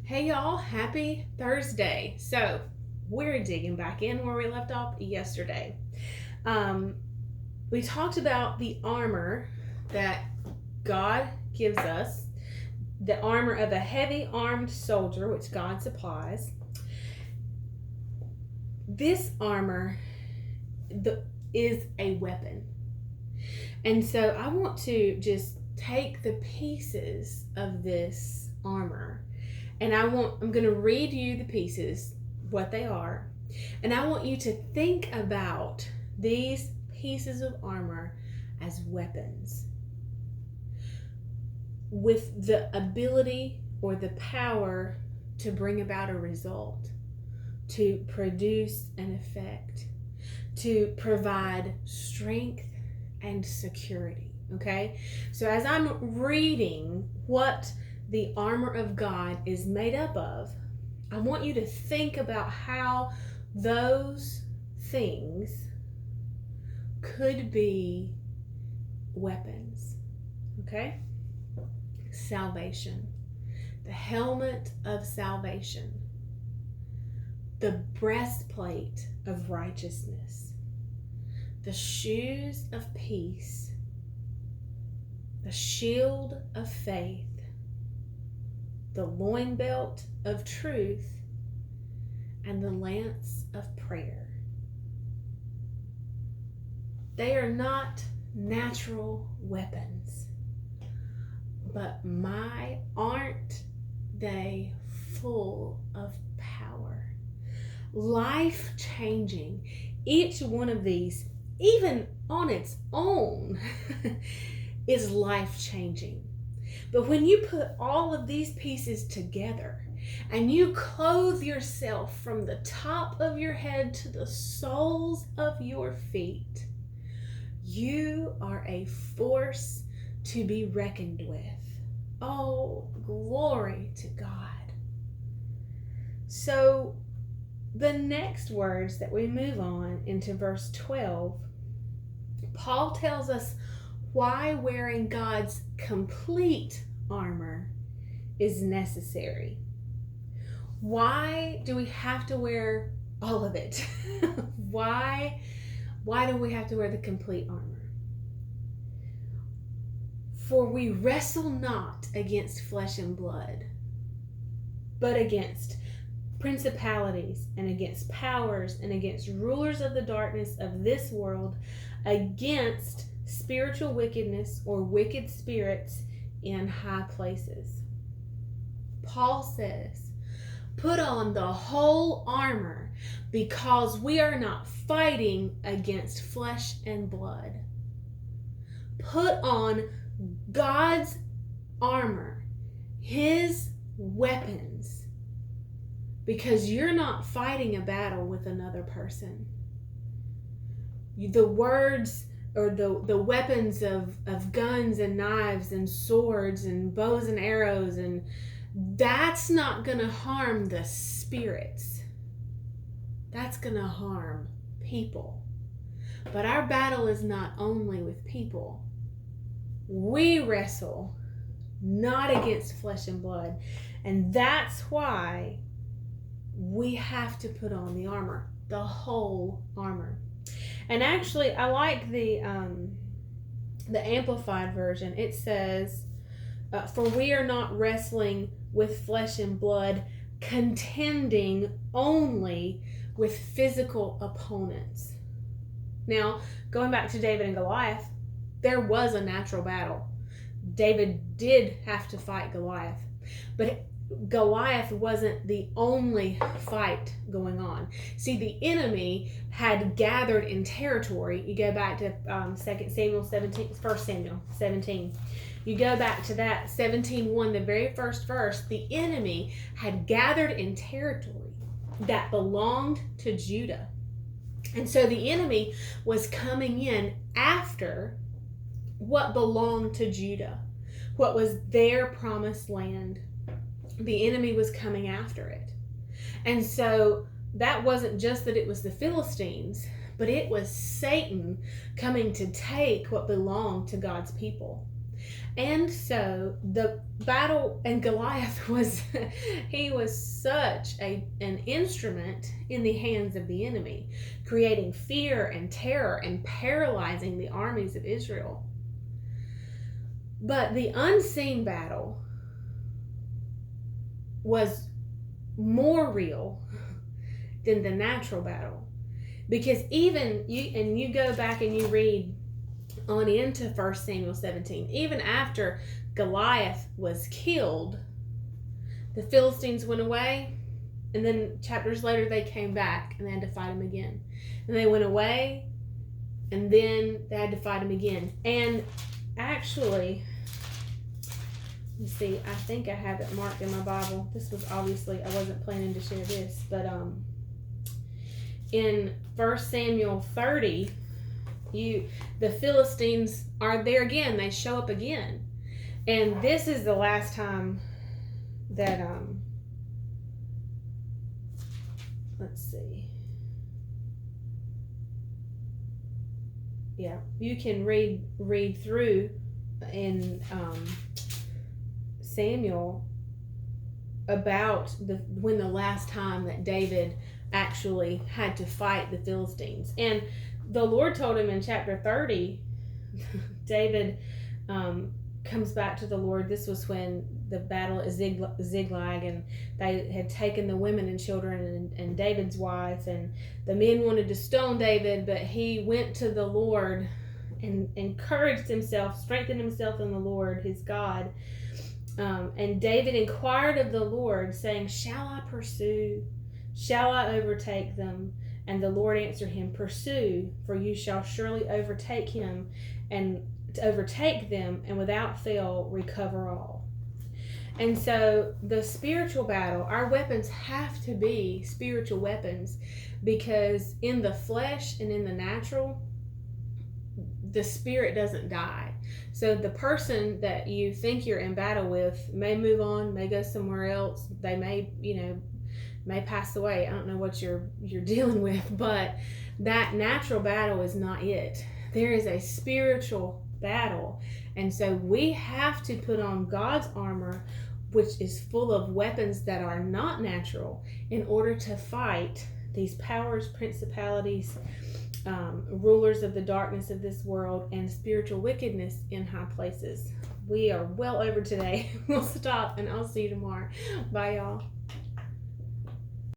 Hey y'all, happy Thursday. So, we're digging back in where we left off yesterday. Um, we talked about the armor that God gives us, the armor of a heavy armed soldier, which God supplies. This armor is a weapon. And so, I want to just take the pieces of this armor and I'm going to read you the pieces, what they are, and I want you to think about these pieces of armor as weapons with the ability or the power to bring about a result, to produce an effect, to provide strength and security. Okay? So as I'm reading what the armor of God is made up of, I want you to think about how those things could be weapons. Okay? Salvation, the helmet of salvation, the breastplate of righteousness, the shoes of peace, the shield of faith, the loin belt of truth, and the lance of prayer. They are not natural weapons, but aren't they full of power? Life changing. Each one of these, even on its own, is life changing. But when you put all of these pieces together and you clothe yourself from the top of your head to the soles of your feet, you are a force to be reckoned with. Oh, glory to God. So the next words that we move on into verse 12, Paul tells us why wearing God's complete armor is necessary. Why do we have to wear all of it? Why do we have to wear the complete armor? For we wrestle not against flesh and blood, but against principalities and against powers and against rulers of the darkness of this world, against spiritual wickedness or wicked spirits in high places. Paul says, put on the whole armor because we are not fighting against flesh and blood. Put on God's armor, His weapons, because you're not fighting a battle with another person. The words or the weapons of guns and knives and swords and bows and arrows, and that's not going to harm the spirits. That's going to harm people. But our battle is not only with people. We wrestle not against flesh and blood. And that's why we have to put on the armor, the whole armor. And actually, I like the Amplified version. It says, for we are not wrestling with flesh and blood, contending only with physical opponents. Now, going back to David and Goliath, there was a natural battle. David did have to fight Goliath, but Goliath wasn't the only fight going on. See, the enemy had gathered in territory. You go back to 2 Samuel 17, 1 Samuel 17. You go back to that 17:1, the very first verse. The enemy had gathered in territory that belonged to Judah. And so the enemy was coming in after what belonged to Judah, what was their promised land. The enemy was coming after it. And so that wasn't just that it was the Philistines, but it was Satan coming to take what belonged to God's people. And so the battle, and Goliath was, he was such an instrument in the hands of the enemy, creating fear and terror and paralyzing the armies of Israel. But the unseen battle was more real than the natural battle. Because even you go back and you read on into 1 Samuel 17, even after Goliath was killed, the Philistines went away, and then chapters later they came back and they had to fight him again. And they went away, and then they had to fight him again. And actually, let's see, I think I have it marked in my Bible. This was obviously, I wasn't planning to share this, but in 1 Samuel 30, the Philistines are there again. They show up again. And this is the last time that, let's see. Yeah, you can read through in Samuel about when the last time that David actually had to fight the Philistines. And the Lord told him in chapter 30, David comes back to the Lord. This was when the battle at Ziklag, and they had taken the women and children and David's wife, and the men wanted to stone David, but he went to the Lord and encouraged himself, strengthened himself in the Lord, his God. And David inquired of the Lord, saying, "Shall I pursue? Shall I overtake them?" And the Lord answered him, "Pursue, for you shall surely overtake him, and to overtake them, and without fail recover all." And so the spiritual battle, our weapons have to be spiritual weapons, because in the flesh and in the natural, the spirit doesn't die. So the person that you think you're in battle with may move on, may go somewhere else. They may, may pass away. I don't know what you're dealing with, but that natural battle is not it. There is a spiritual battle. And so we have to put on God's armor, which is full of weapons that are not natural, in order to fight these powers, principalities, rulers of the darkness of this world, and spiritual wickedness in high places. We are well over today. We'll stop, and I'll see you tomorrow. Bye, y'all.